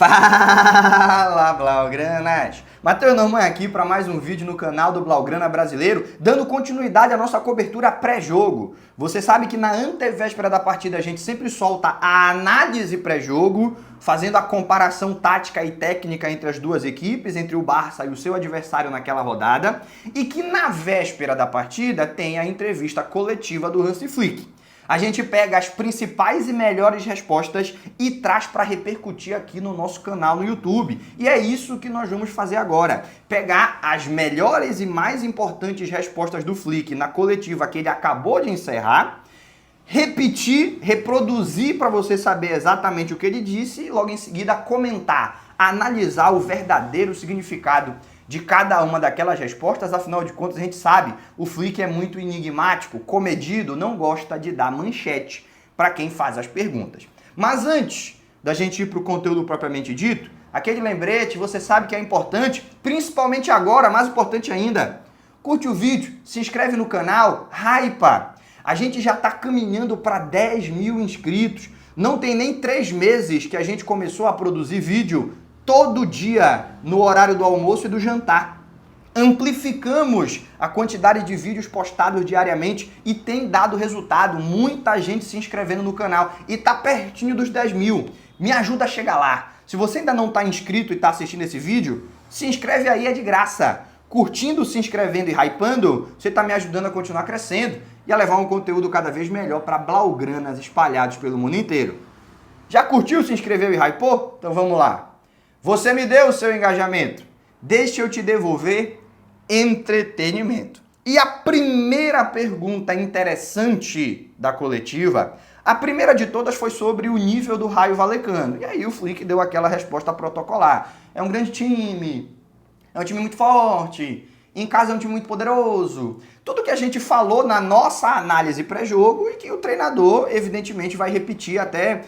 Fala, Blaugranas! Matheus Norman aqui para mais um vídeo no canal do Blaugrana Brasileiro, dando continuidade à nossa cobertura pré-jogo. Você sabe que na antevéspera da partida a gente sempre solta a análise pré-jogo, fazendo a comparação tática e técnica entre as duas equipes, entre o Barça e o seu adversário naquela rodada, e que na véspera da partida tem a entrevista coletiva do Hansi Flick. A gente pega as principais e melhores respostas e traz para repercutir aqui no nosso canal no YouTube. E é isso que nós vamos fazer agora. Pegar as melhores e mais importantes respostas do Flick na coletiva que ele acabou de encerrar, repetir, reproduzir para você saber exatamente o que ele disse e logo em seguida comentar, analisar o verdadeiro significado de cada uma daquelas respostas. Afinal de contas, a gente sabe, o Flick é muito enigmático, comedido, não gosta de dar manchete para quem faz as perguntas. Mas antes da gente ir para o conteúdo propriamente dito, aquele lembrete, você sabe que é importante, principalmente agora, mais importante ainda, curte o vídeo, se inscreve no canal, hypa! A gente já está caminhando para 10 mil inscritos, não tem nem 3 meses que a gente começou a produzir vídeo todo dia no horário do almoço e do jantar. Amplificamos a quantidade de vídeos postados diariamente e tem dado resultado. Muita gente se inscrevendo no canal e tá pertinho dos 10 mil. Me ajuda a chegar lá. Se você ainda não está inscrito e está assistindo esse vídeo, se inscreve aí, é de graça. Curtindo, se inscrevendo e hypando, você está me ajudando a continuar crescendo e a levar um conteúdo cada vez melhor para blaugranas espalhados pelo mundo inteiro. Já curtiu, se inscreveu e hypou? Então vamos lá. Você me deu o seu engajamento. Deixa eu te devolver entretenimento. E a primeira pergunta interessante da coletiva, a primeira de todas foi sobre o nível do Raio Vallecano. E aí o Flick deu aquela resposta protocolar. É um grande time, é um time muito forte, em casa é um time muito poderoso. Tudo que a gente falou na nossa análise pré-jogo e que o treinador evidentemente vai repetir até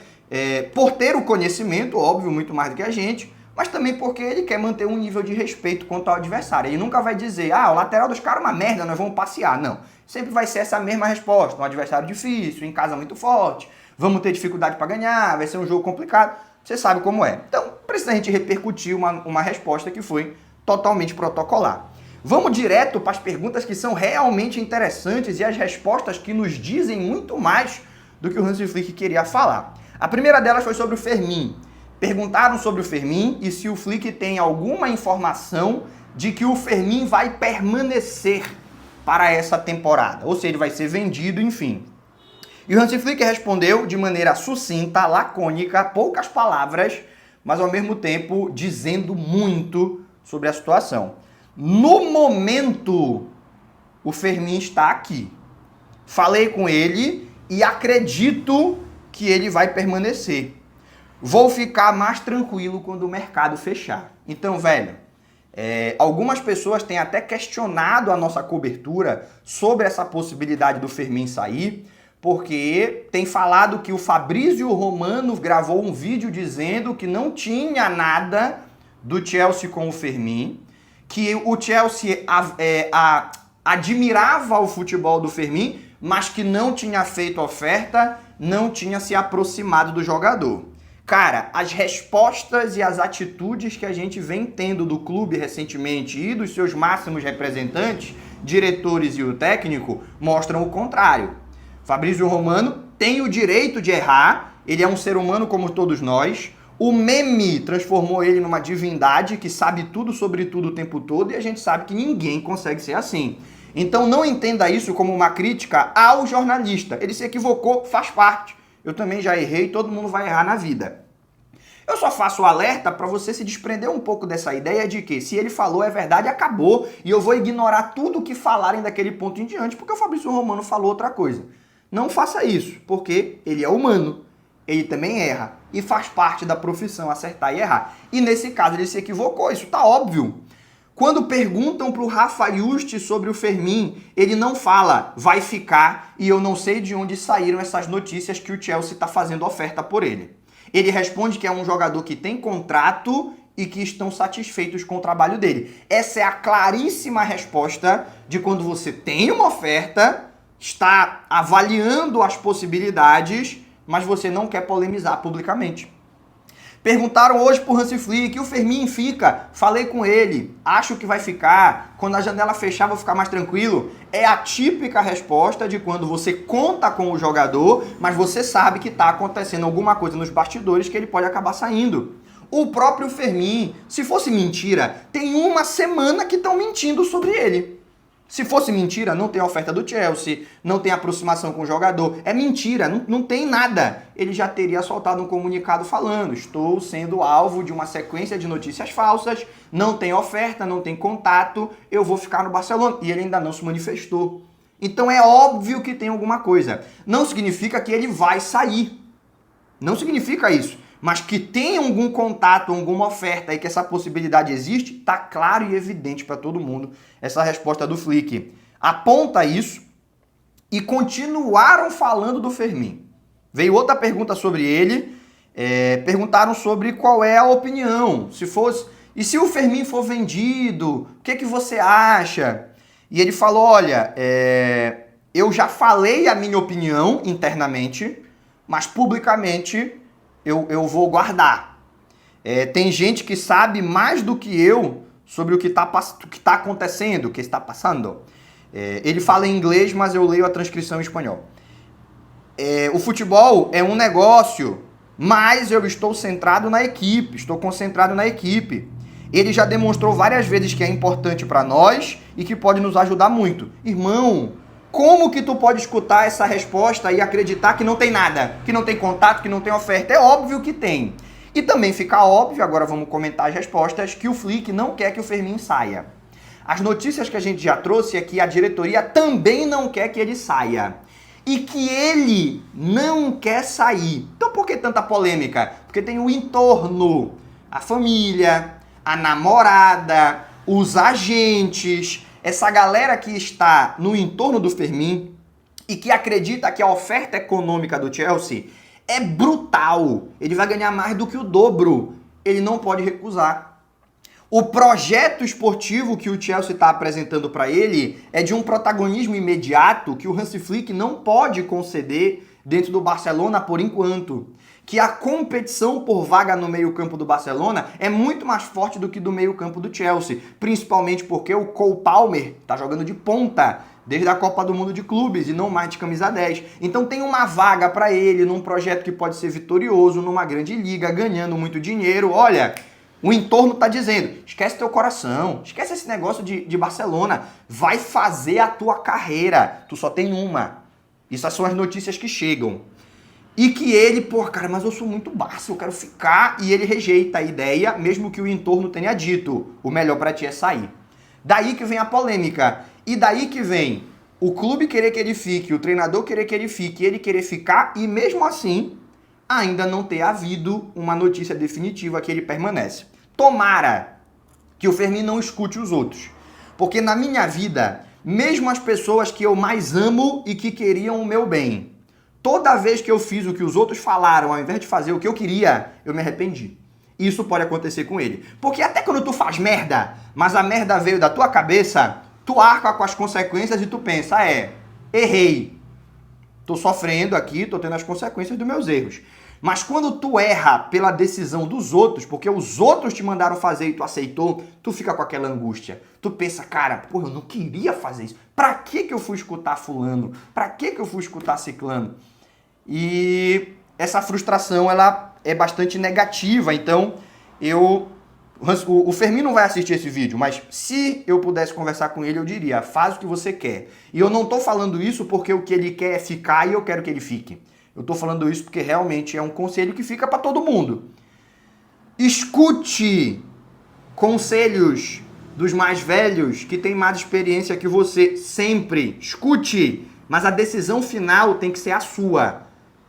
por ter o conhecimento, óbvio, muito mais do que a gente, mas também porque ele quer manter um nível de respeito quanto ao adversário. Ele nunca vai dizer, o lateral dos caras é uma merda, nós vamos passear. Não, sempre vai ser essa mesma resposta. Um adversário difícil, em casa muito forte, vamos ter dificuldade para ganhar, vai ser um jogo complicado. Você sabe como é. Então, precisa a gente repercutir uma resposta que foi totalmente protocolar. Vamos direto para as perguntas que são realmente interessantes e as respostas que nos dizem muito mais do que o Hansi Flick queria falar. A primeira delas foi sobre o Fermin. Perguntaram sobre o Fermin e se o Flick tem alguma informação de que o Fermin vai permanecer para essa temporada, ou se ele vai ser vendido, enfim. E o Hansi Flick respondeu de maneira sucinta, lacônica, poucas palavras, mas ao mesmo tempo dizendo muito sobre a situação. No momento, o Fermin está aqui. Falei com ele e acredito que ele vai permanecer. Vou ficar mais tranquilo quando o mercado fechar. Então, velho, algumas pessoas têm até questionado a nossa cobertura sobre essa possibilidade do Fermin sair, porque tem falado que o Fabrício Romano gravou um vídeo dizendo que não tinha nada do Chelsea com o Fermin, que o Chelsea admirava o futebol do Fermin, mas que não tinha feito oferta, não tinha se aproximado do jogador. Cara, as respostas e as atitudes que a gente vem tendo do clube recentemente e dos seus máximos representantes, diretores e o técnico, mostram o contrário. Fabrício Romano tem o direito de errar, ele é um ser humano como todos nós. O meme transformou ele numa divindade que sabe tudo sobre tudo o tempo todo e a gente sabe que ninguém consegue ser assim. Então não entenda isso como uma crítica ao jornalista. Ele se equivocou, faz parte. Eu também já errei, todo mundo vai errar na vida. Eu só faço o alerta para você se desprender um pouco dessa ideia de que se ele falou é verdade, acabou, e eu vou ignorar tudo o que falarem daquele ponto em diante, porque o Fabrício Romano falou outra coisa. Não faça isso, porque ele é humano, ele também erra, e faz parte da profissão acertar e errar. E nesse caso ele se equivocou, isso tá óbvio. Quando perguntam para o Rafa Juste sobre o Fermin, ele não fala, vai ficar, e eu não sei de onde saíram essas notícias que o Chelsea está fazendo oferta por ele. Ele responde que é um jogador que tem contrato e que estão satisfeitos com o trabalho dele. Essa é a claríssima resposta de quando você tem uma oferta, está avaliando as possibilidades, mas você não quer polemizar publicamente. Perguntaram hoje pro Hansi Flick, e o Fermin fica? Falei com ele, acho que vai ficar, quando a janela fechar vou ficar mais tranquilo. É a típica resposta de quando você conta com o jogador, mas você sabe que está acontecendo alguma coisa nos bastidores que ele pode acabar saindo. O próprio Fermin, se fosse mentira, tem uma semana que estão mentindo sobre ele. Se fosse mentira, não tem oferta do Chelsea, não tem aproximação com o jogador. É mentira, não tem nada. Ele já teria soltado um comunicado falando: estou sendo alvo de uma sequência de notícias falsas, não tem oferta, não tem contato, eu vou ficar no Barcelona. E ele ainda não se manifestou. Então é óbvio que tem alguma coisa. Não significa que ele vai sair. Não significa isso. Mas que tem algum contato, alguma oferta e que essa possibilidade existe, tá claro e evidente para todo mundo. Essa resposta do Flick aponta isso e continuaram falando do Fermin. Veio outra pergunta sobre ele, perguntaram sobre qual é a opinião, e se o Fermin for vendido, o que você acha? E ele falou, olha, eu já falei a minha opinião internamente, mas publicamente eu vou guardar. Tem gente que sabe mais do que eu sobre o que está acontecendo, o que está passando. Ele fala em inglês, mas eu leio a transcrição em espanhol. O futebol é um negócio, mas eu estou centrado na equipe, estou concentrado na equipe. Ele já demonstrou várias vezes que é importante para nós e que pode nos ajudar muito. Irmão, como que tu pode escutar essa resposta e acreditar que não tem nada, que não tem contato, que não tem oferta? É óbvio que tem. E também fica óbvio, agora vamos comentar as respostas, que o Flick não quer que o Fermin saia. As notícias que a gente já trouxe é que a diretoria também não quer que ele saia. E que ele não quer sair. Então por que tanta polêmica? Porque tem o entorno, a família, a namorada, os agentes, essa galera que está no entorno do Fermin e que acredita que a oferta econômica do Chelsea é brutal. Ele vai ganhar mais do que o dobro. Ele não pode recusar. O projeto esportivo que o Chelsea está apresentando para ele é de um protagonismo imediato que o Hansi Flick não pode conceder dentro do Barcelona por enquanto. Que a competição por vaga no meio-campo do Barcelona é muito mais forte do que do meio-campo do Chelsea, principalmente porque o Cole Palmer está jogando de ponta desde a Copa do Mundo de Clubes e não mais de camisa 10. Então tem uma vaga para ele num projeto que pode ser vitorioso, numa grande liga, ganhando muito dinheiro. Olha, o entorno está dizendo, esquece teu coração, esquece esse negócio de Barcelona, vai fazer a tua carreira, tu só tem uma. Essas são as notícias que chegam. E que ele, cara, mas eu sou muito Barça, eu quero ficar, e ele rejeita a ideia, mesmo que o entorno tenha dito, o melhor para ti é sair. Daí que vem a polêmica, e daí que vem o clube querer que ele fique, o treinador querer que ele fique, ele querer ficar, e mesmo assim, ainda não ter havido uma notícia definitiva que ele permanece. Tomara que o Fermin não escute os outros, porque na minha vida, mesmo as pessoas que eu mais amo e que queriam o meu bem, toda vez que eu fiz o que os outros falaram, ao invés de fazer o que eu queria, eu me arrependi. Isso pode acontecer com ele. Porque até quando tu faz merda, mas a merda veio da tua cabeça, tu arca com as consequências e tu pensa, errei. Tô sofrendo aqui, tô tendo as consequências dos meus erros. Mas quando tu erra pela decisão dos outros, porque os outros te mandaram fazer e tu aceitou, tu fica com aquela angústia. Tu pensa, cara, eu não queria fazer isso. Pra que eu fui escutar fulano? Pra que eu fui escutar ciclano? E essa frustração, ela é bastante negativa. Então, o Fermin não vai assistir esse vídeo, mas se eu pudesse conversar com ele, eu diria, faz o que você quer. E eu não tô falando isso porque o que ele quer é ficar e eu quero que ele fique. Eu tô falando isso porque realmente é um conselho que fica para todo mundo. Escute conselhos dos mais velhos que têm mais experiência que você. Sempre. Escute. Mas a decisão final tem que ser a sua.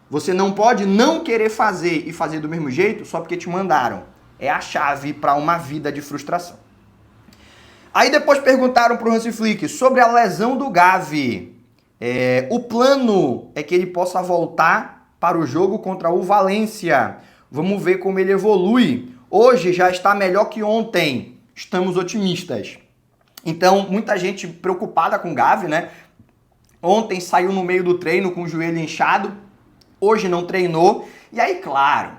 Você não pode não querer fazer e fazer do mesmo jeito só porque te mandaram. É a chave para uma vida de frustração. Aí depois perguntaram pro Hansi Flick sobre a lesão do Gavi. O plano é que ele possa voltar para o jogo contra o Valência. Vamos ver como ele evolui. Hoje já está melhor que ontem. Estamos otimistas. Então, muita gente preocupada com o Gavi, né? Ontem saiu no meio do treino com o joelho inchado. Hoje não treinou. E aí, claro,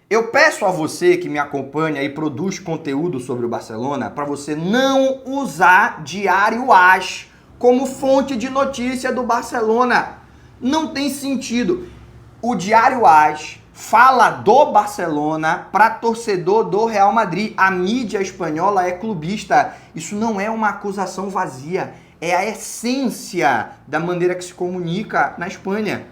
Eu peço a você que me acompanha e produz conteúdo sobre o Barcelona para você não usar Diário AS como fonte de notícia do Barcelona. Não tem sentido. O Diário AS fala do Barcelona para torcedor do Real Madrid. A mídia espanhola é clubista. Isso não é uma acusação vazia. É a essência da maneira que se comunica na Espanha.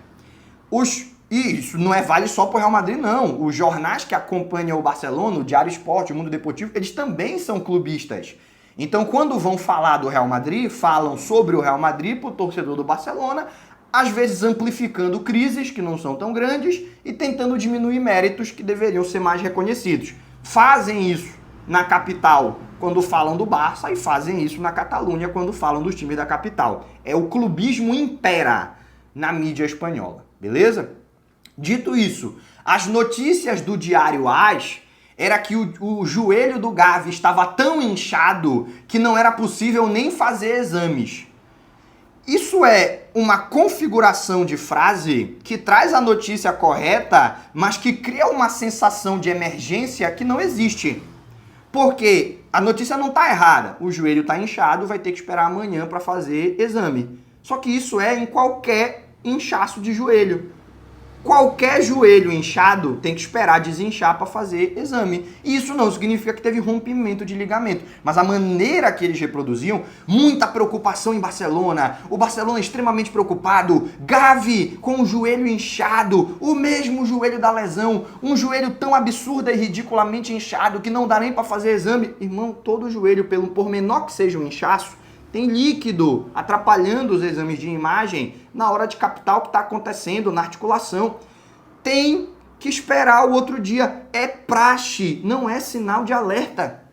E isso não vale só para o Real Madrid, não. Os jornais que acompanham o Barcelona, o Diário Esporte, o Mundo Deportivo, eles também são clubistas. Então, quando vão falar do Real Madrid, falam sobre o Real Madrid para o torcedor do Barcelona, às vezes amplificando crises que não são tão grandes e tentando diminuir méritos que deveriam ser mais reconhecidos. Fazem isso na capital quando falam do Barça e fazem isso na Catalunha quando falam dos times da capital. O clubismo impera na mídia espanhola, beleza? Dito isso, as notícias do Diário AS era que o joelho do Gavi estava tão inchado que não era possível nem fazer exames. Isso é uma configuração de frase que traz a notícia correta, mas que cria uma sensação de emergência que não existe. Porque a notícia não está errada. O joelho está inchado, vai ter que esperar amanhã para fazer exame. Só que isso é em qualquer inchaço de joelho. Qualquer joelho inchado tem que esperar desinchar para fazer exame. E isso não significa que teve rompimento de ligamento. Mas a maneira que eles reproduziam, muita preocupação em Barcelona. O Barcelona extremamente preocupado. Gavi com o joelho inchado. O mesmo joelho da lesão. Um joelho tão absurdo e ridiculamente inchado que não dá nem para fazer exame. Irmão, todo joelho, por menor que seja um inchaço, tem líquido atrapalhando os exames de imagem na hora de captar o que está acontecendo na articulação. Tem que esperar o outro dia. É praxe, não é sinal de alerta.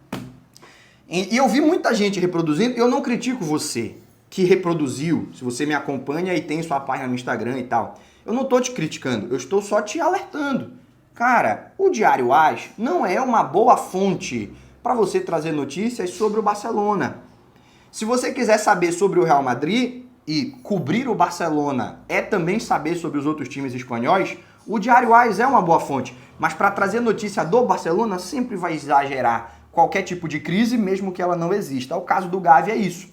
E eu vi muita gente reproduzindo, eu não critico você que reproduziu, se você me acompanha e tem sua página no Instagram e tal. Eu não estou te criticando, eu estou só te alertando. Cara, o Diário AS não é uma boa fonte para você trazer notícias sobre o Barcelona. Se você quiser saber sobre o Real Madrid e cobrir o Barcelona é também saber sobre os outros times espanhóis, o Diário AS é uma boa fonte. Mas para trazer notícia do Barcelona sempre vai exagerar qualquer tipo de crise, mesmo que ela não exista. O caso do Gavi é isso.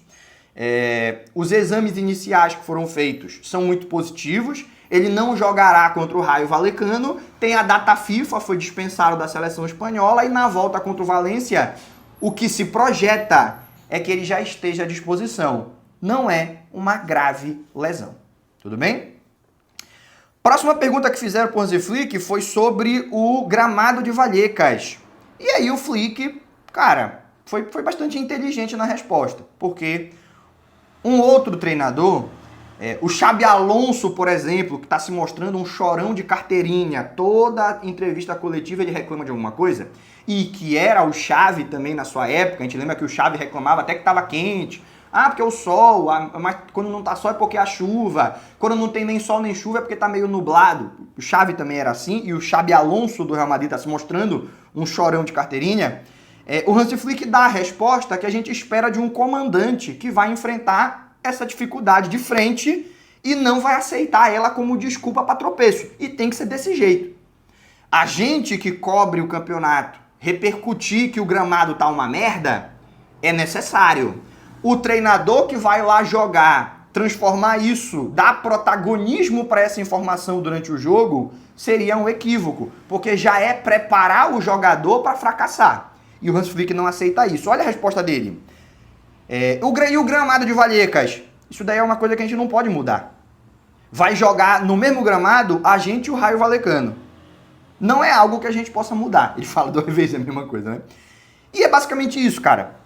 Os exames iniciais que foram feitos são muito positivos. Ele não jogará contra o Rayo Vallecano. Tem a data FIFA, foi dispensado da seleção espanhola. E na volta contra o Valência, o que se projeta é que ele já esteja à disposição. Não é uma grave lesão. Tudo bem? Próxima pergunta que fizeram por Hansi Flick foi sobre o gramado de Vallecas. E aí o Flick, cara, foi bastante inteligente na resposta. Porque um outro treinador, o Xabi Alonso, por exemplo, que está se mostrando um chorão de carteirinha, toda entrevista coletiva ele reclama de alguma coisa, e que era o Xavi também na sua época, a gente lembra que o Xavi reclamava até que estava quente, porque é o sol, mas quando não tá sol é porque é a chuva, quando não tem nem sol nem chuva é porque tá meio nublado. O Xavi também era assim, e o Xabi Alonso do Real Madrid está se mostrando um chorão de carteirinha. O Hansi Flick dá a resposta que a gente espera de um comandante que vai enfrentar essa dificuldade de frente e não vai aceitar ela como desculpa para tropeço. E tem que ser desse jeito. A gente que cobre o campeonato repercutir que o gramado tá uma merda é necessário. O treinador que vai lá jogar, transformar isso, dar protagonismo para essa informação durante o jogo, seria um equívoco, porque já é preparar o jogador para fracassar. E o Hansi Flick não aceita isso. Olha a resposta dele. E o gramado de Vallecas? Isso daí é uma coisa que a gente não pode mudar. Vai jogar no mesmo gramado a gente e o Rayo Vallecano. Não é algo que a gente possa mudar. Ele fala 2 vezes a mesma coisa, né? E é basicamente isso, cara.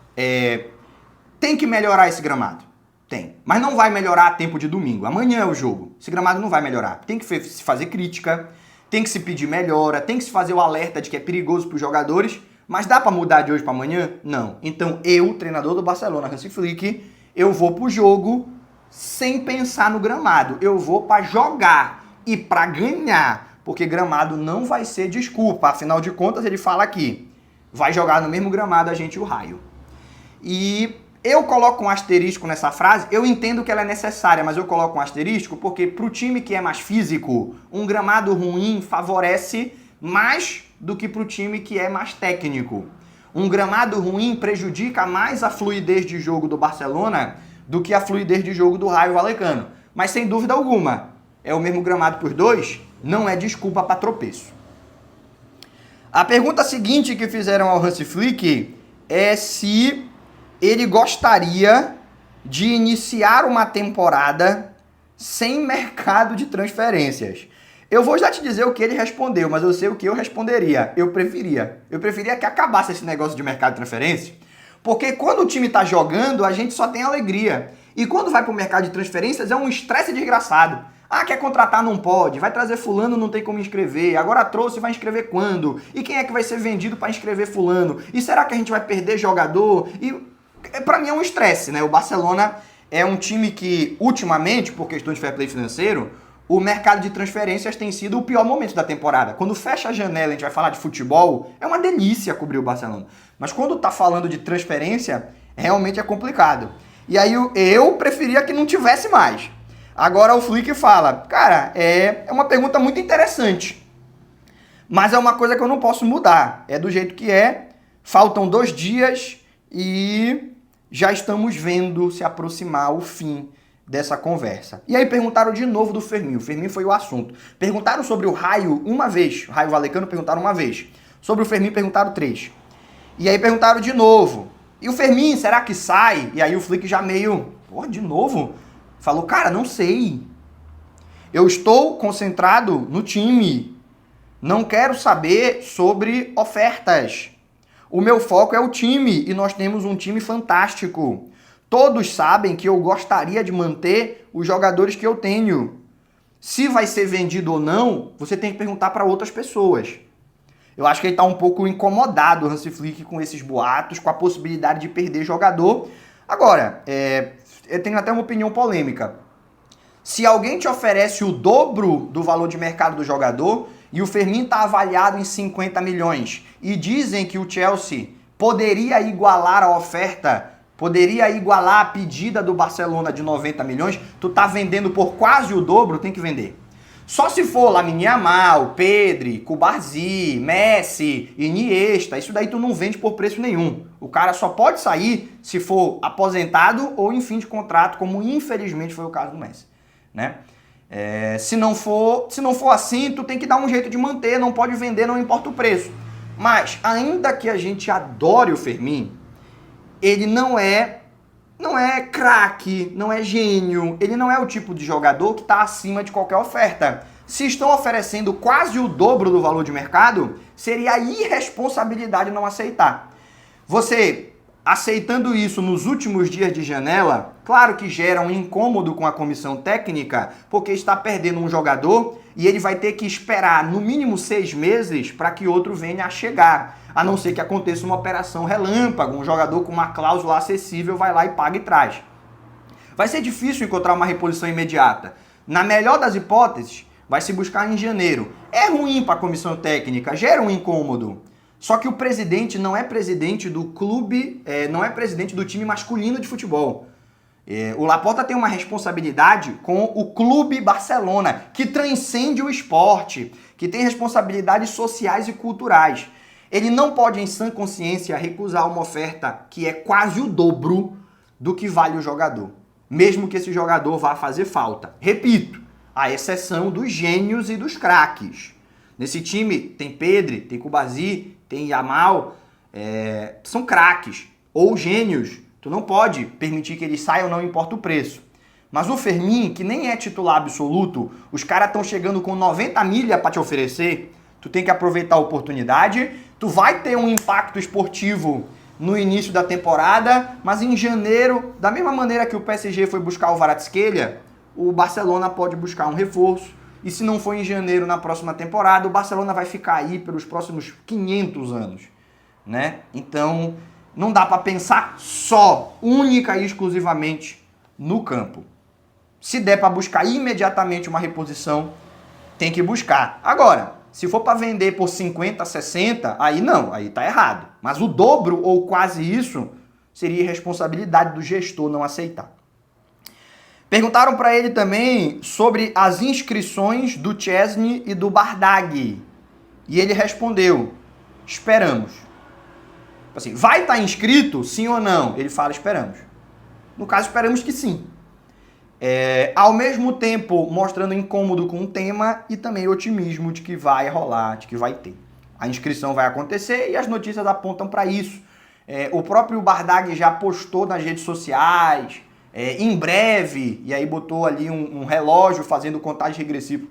Tem que melhorar esse gramado. Tem. Mas não vai melhorar a tempo de domingo. Amanhã é o jogo. Esse gramado não vai melhorar. Tem que se fazer crítica, tem que se pedir melhora, tem que se fazer o alerta de que é perigoso para os jogadores. Mas dá para mudar de hoje para amanhã? Não. Então eu, treinador do Barcelona, Hansi Flick, eu vou pro jogo sem pensar no gramado. Eu vou para jogar e para ganhar. Porque gramado não vai ser desculpa. Afinal de contas, ele fala aqui, vai jogar no mesmo gramado a gente e o Rayo. E eu coloco um asterisco nessa frase, eu entendo que ela é necessária, mas eu coloco um asterisco porque pro time que é mais físico, um gramado ruim favorece mais do que para o time que é mais técnico. Um gramado ruim prejudica mais a fluidez de jogo do Barcelona do que a fluidez de jogo do Raio Vallecano. Mas sem dúvida alguma, é o mesmo gramado para os dois, não é desculpa para tropeço. A pergunta seguinte que fizeram ao Hansi Flick é se ele gostaria de iniciar uma temporada sem mercado de transferências. Eu vou já te dizer o que ele respondeu, mas eu sei o que eu responderia. Eu preferia que acabasse esse negócio de mercado de transferência, porque quando o time tá jogando, a gente só tem alegria. E quando vai pro mercado de transferências, é um estresse desgraçado. Ah, quer contratar? Não pode. Vai trazer fulano, não tem como inscrever. Agora trouxe, vai inscrever quando? E quem é que vai ser vendido para inscrever fulano? E será que a gente vai perder jogador? E para mim é um estresse, né? O Barcelona é um time que, ultimamente, por questão de fair play financeiro, o mercado de transferências tem sido o pior momento da temporada. Quando fecha a janela, a gente vai falar de futebol, é uma delícia cobrir o Barcelona. Mas quando tá falando de transferência, realmente é complicado. E aí eu preferia que não tivesse mais. Agora o Flick fala, cara, é uma pergunta muito interessante, mas é uma coisa que eu não posso mudar. É do jeito que é, faltam 2 dias e já estamos vendo se aproximar o fim dessa conversa. E aí perguntaram de novo do Fermín. O Fermín foi o assunto. Perguntaram sobre o Raio uma vez. O Raio Vallecano perguntaram uma vez. Sobre o Fermín perguntaram 3. E aí perguntaram de novo. E o Fermín, será que sai? E aí o Flick já meio... Pô, de novo? Falou, cara, não sei. Eu estou concentrado no time. Não quero saber sobre ofertas. O meu foco é o time e nós temos um time fantástico. Todos sabem que eu gostaria de manter os jogadores que eu tenho. Se vai ser vendido ou não, você tem que perguntar para outras pessoas. Eu acho que ele está um pouco incomodado, o Hansi Flick, com esses boatos, com a possibilidade de perder jogador. Agora, eu tenho até uma opinião polêmica. Se alguém te oferece o dobro do valor de mercado do jogador e o Fermín está avaliado em 50 milhões e dizem que o Chelsea poderia igualar a oferta, poderia igualar a pedida do Barcelona de 90 milhões, tu tá vendendo por quase o dobro, tem que vender. Só se for Lamine Yamal, Pedri, Cubarsí, Messi, Iniesta, isso daí tu não vende por preço nenhum. O cara só pode sair se for aposentado ou em fim de contrato, como infelizmente foi o caso do Messi, né? Se não for assim, tu tem que dar um jeito de manter, não pode vender, não importa o preço. Mas, ainda que a gente adore o Fermín, ele não é craque, não é gênio, ele não é o tipo de jogador que está acima de qualquer oferta. Se estão oferecendo quase o dobro do valor de mercado, seria irresponsabilidade não aceitar. Você, aceitando isso nos últimos dias de janela, claro que gera um incômodo com a comissão técnica, porque está perdendo um jogador e ele vai ter que esperar no mínimo 6 meses para que outro venha a chegar. A não ser que aconteça uma operação relâmpago, um jogador com uma cláusula acessível vai lá e paga e traz. Vai ser difícil encontrar uma reposição imediata. Na melhor das hipóteses, vai se buscar em janeiro. É ruim para a comissão técnica, gera um incômodo. Só que o presidente não é presidente do clube, não é presidente do time masculino de futebol. O Laporta tem uma responsabilidade com o Clube Barcelona, que transcende o esporte, que tem responsabilidades sociais e culturais. Ele não pode, em sã consciência, recusar uma oferta que é quase o dobro do que vale o jogador, mesmo que esse jogador vá fazer falta. Repito, à exceção dos gênios e dos craques. Nesse time tem Pedri, tem Cubarsí, tem Yamal, são craques ou gênios. Tu não pode permitir que eles saiam, não importa o preço. Mas o Fermín, que nem é titular absoluto, os caras estão chegando com 90 milha para te oferecer, tu tem que aproveitar a oportunidade. Tu vai ter um impacto esportivo no início da temporada, mas em janeiro, da mesma maneira que o PSG foi buscar o Kvaratskhelia, o Barcelona pode buscar um reforço. E se não for em janeiro na próxima temporada, o Barcelona vai ficar aí pelos próximos 500 anos, né? Então, não dá para pensar só, única e exclusivamente no campo. Se der para buscar imediatamente uma reposição, tem que buscar. Agora, se for para vender por 50, 60, aí não, aí tá errado. Mas o dobro ou quase isso seria irresponsabilidade do gestor não aceitar. Perguntaram para ele também sobre as inscrições do Chesney e do Bardag. E ele respondeu, esperamos. Assim, vai estar inscrito, sim ou não? Ele fala, esperamos. No caso, esperamos que sim. Ao mesmo tempo, mostrando incômodo com o tema e também otimismo de que vai rolar, de que vai ter. A inscrição vai acontecer e as notícias apontam para isso. O próprio Bardag já postou nas redes sociais, em breve, e aí botou ali um relógio fazendo contagem regressiva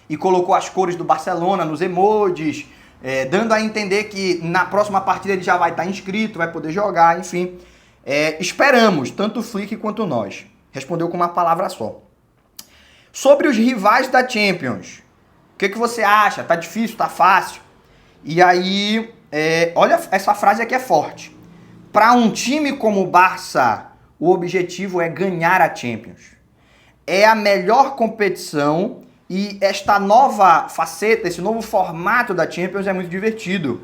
e colocou as cores do Barcelona nos emojis, dando a entender que na próxima partida ele já vai estar inscrito, vai poder jogar, enfim. Esperamos, tanto o Flick quanto nós. Respondeu com uma palavra só. Sobre os rivais da Champions, o que você acha? Tá difícil? Tá fácil? E aí, olha, essa frase aqui é forte. Para um time como o Barça, o objetivo é ganhar a Champions. É a melhor competição e esta nova faceta, esse novo formato da Champions é muito divertido.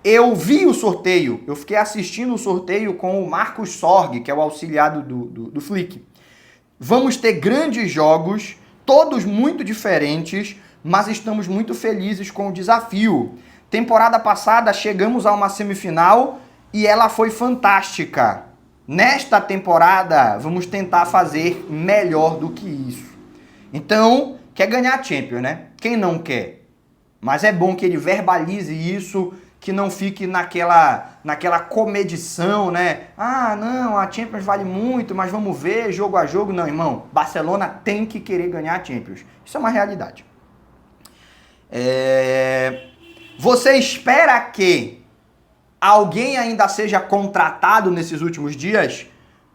Eu vi o sorteio, eu fiquei assistindo o sorteio com o Marcos Sorg, que é o auxiliado do Flick. Vamos ter grandes jogos, todos muito diferentes, mas estamos muito felizes com o desafio. Temporada passada chegamos a uma semifinal e ela foi fantástica. Nesta temporada vamos tentar fazer melhor do que isso. Então, quer ganhar a Champions, né? Quem não quer? Mas é bom que ele verbalize isso, que não fique naquela comedição, né? Ah, não, a Champions vale muito, mas vamos ver jogo a jogo. Não, irmão, Barcelona tem que querer ganhar a Champions. Isso é uma realidade. Você espera que alguém ainda seja contratado nesses últimos dias?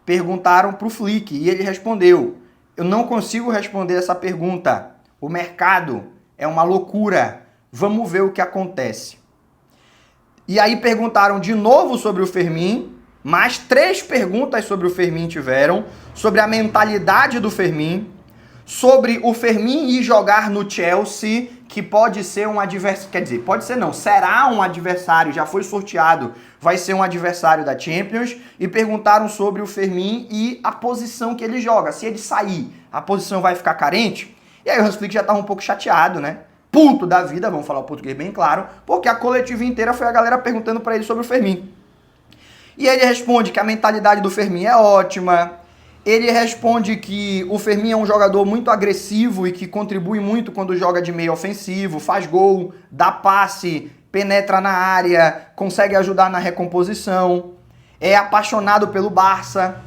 Perguntaram para o Flick e ele respondeu, eu não consigo responder essa pergunta. O mercado é uma loucura. Vamos ver o que acontece. E aí perguntaram de novo sobre o Fermin, mais 3 perguntas sobre o Fermin tiveram, sobre a mentalidade do Fermin, sobre o Fermin ir jogar no Chelsea, que pode ser um adversário, quer dizer, pode ser não, será um adversário, já foi sorteado, vai ser um adversário da Champions, e perguntaram sobre o Fermin e a posição que ele joga. Se ele sair, a posição vai ficar carente? E aí o Hans Flick já estava um pouco chateado, né? Puto da vida, vamos falar o português bem claro, porque a coletiva inteira foi a galera perguntando para ele sobre o Fermin. E ele responde que a mentalidade do Fermin é ótima, ele responde que o Fermin é um jogador muito agressivo e que contribui muito quando joga de meio ofensivo, faz gol, dá passe, penetra na área, consegue ajudar na recomposição, é apaixonado pelo Barça,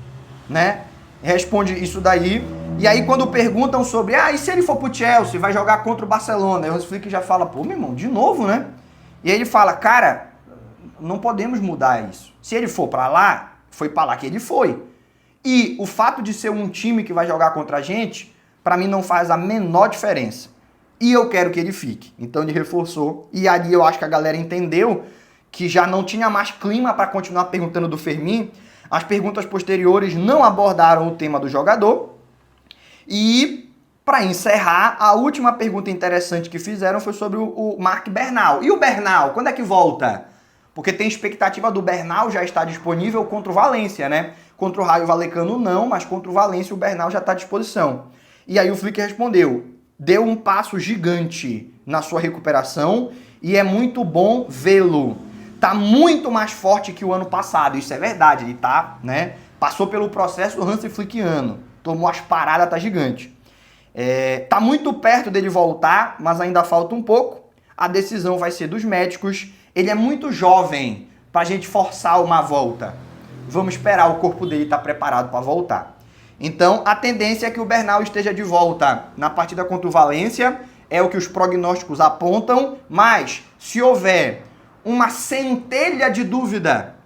né? Responde isso daí. E aí quando perguntam sobre, e se ele for pro Chelsea, vai jogar contra o Barcelona? Aí o Hans Flick já fala, pô, meu irmão, de novo, né? E aí ele fala, cara, não podemos mudar isso. Se ele for pra lá, foi pra lá que ele foi. E o fato de ser um time que vai jogar contra a gente, pra mim não faz a menor diferença. E eu quero que ele fique. Então ele reforçou. E ali eu acho que a galera entendeu que já não tinha mais clima pra continuar perguntando do Fermin. As perguntas posteriores não abordaram o tema do jogador. E, para encerrar, a última pergunta interessante que fizeram foi sobre o Marc Bernal. E o Bernal, quando é que volta? Porque tem expectativa do Bernal já estar disponível contra o Valência, né? Contra o Raio Vallecano não, mas contra o Valência o Bernal já está à disposição. E aí o Flick respondeu, deu um passo gigante na sua recuperação e é muito bom vê-lo. Tá muito mais forte que o ano passado, isso é verdade, ele tá, né? Passou pelo processo do Hansi Flickiano. Tomou as paradas, tá gigante. Tá muito perto dele voltar, mas ainda falta um pouco. A decisão vai ser dos médicos. Ele é muito jovem pra gente forçar uma volta. Vamos esperar o corpo dele estar preparado para voltar. Então, a tendência é que o Bernal esteja de volta na partida contra o Valência. É o que os prognósticos apontam. Mas, se houver uma centelha de dúvida,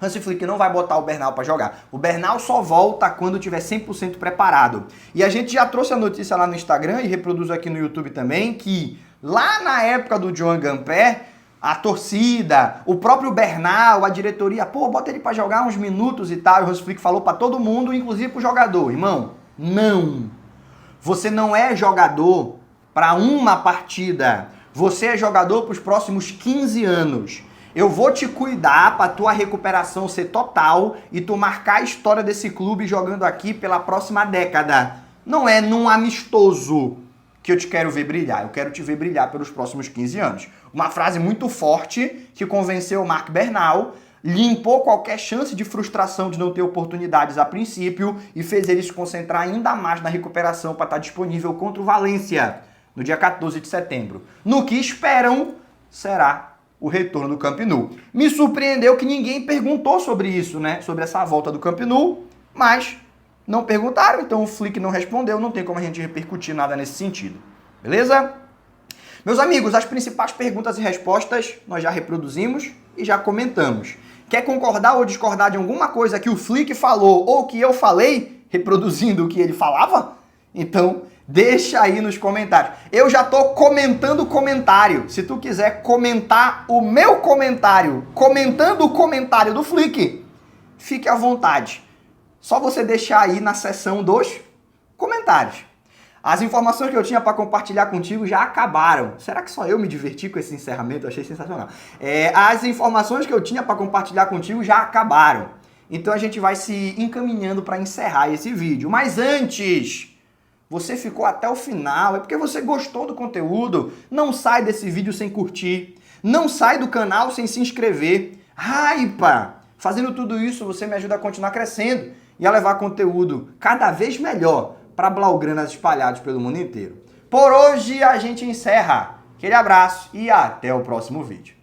Hansi Flick não vai botar o Bernal para jogar. O Bernal só volta quando tiver 100% preparado. E a gente já trouxe a notícia lá no Instagram e reproduz aqui no YouTube também, que lá na época do Joan Gamper, a torcida, o próprio Bernal, a diretoria, pô, bota ele para jogar uns minutos e tal. E o Hansi Flick falou para todo mundo, inclusive pro jogador, irmão, não. Você não é jogador para uma partida. Você é jogador para os próximos 15 anos. Eu vou te cuidar para tua recuperação ser total e tu marcar a história desse clube jogando aqui pela próxima década. Não é num amistoso. que eu te quero ver brilhar. Eu quero te ver brilhar pelos próximos 15 anos. Uma frase muito forte que convenceu o Mark Bernal, limpou qualquer chance de frustração de não ter oportunidades a princípio e fez ele se concentrar ainda mais na recuperação para estar disponível contra o Valência no dia 14 de setembro. No que esperam será o retorno do Camp Nou. Me surpreendeu que ninguém perguntou sobre isso, né? Sobre essa volta do Camp Nou, mas não perguntaram, então o Flick não respondeu, não tem como a gente repercutir nada nesse sentido. Beleza? Meus amigos, as principais perguntas e respostas nós já reproduzimos e já comentamos. Quer concordar ou discordar de alguma coisa que o Flick falou ou que eu falei, reproduzindo o que ele falava? Então, deixa aí nos comentários. Eu já tô comentando o comentário. Se tu quiser comentar o meu comentário, comentando o comentário do Flick, fique à vontade. Só você deixar aí na seção dos comentários. As informações que eu tinha para compartilhar contigo já acabaram. Será que só eu me diverti com esse encerramento? Eu achei sensacional. As informações que eu tinha para compartilhar contigo já acabaram. Então a gente vai se encaminhando para encerrar esse vídeo. Mas antes, você ficou até o final, é porque você gostou do conteúdo. Não sai desse vídeo sem curtir. Não sai do canal sem se inscrever. Raipa! Fazendo tudo isso, você me ajuda a continuar crescendo e a levar conteúdo cada vez melhor para blaugranas espalhados pelo mundo inteiro. Por hoje a gente encerra. Aquele abraço e até o próximo vídeo.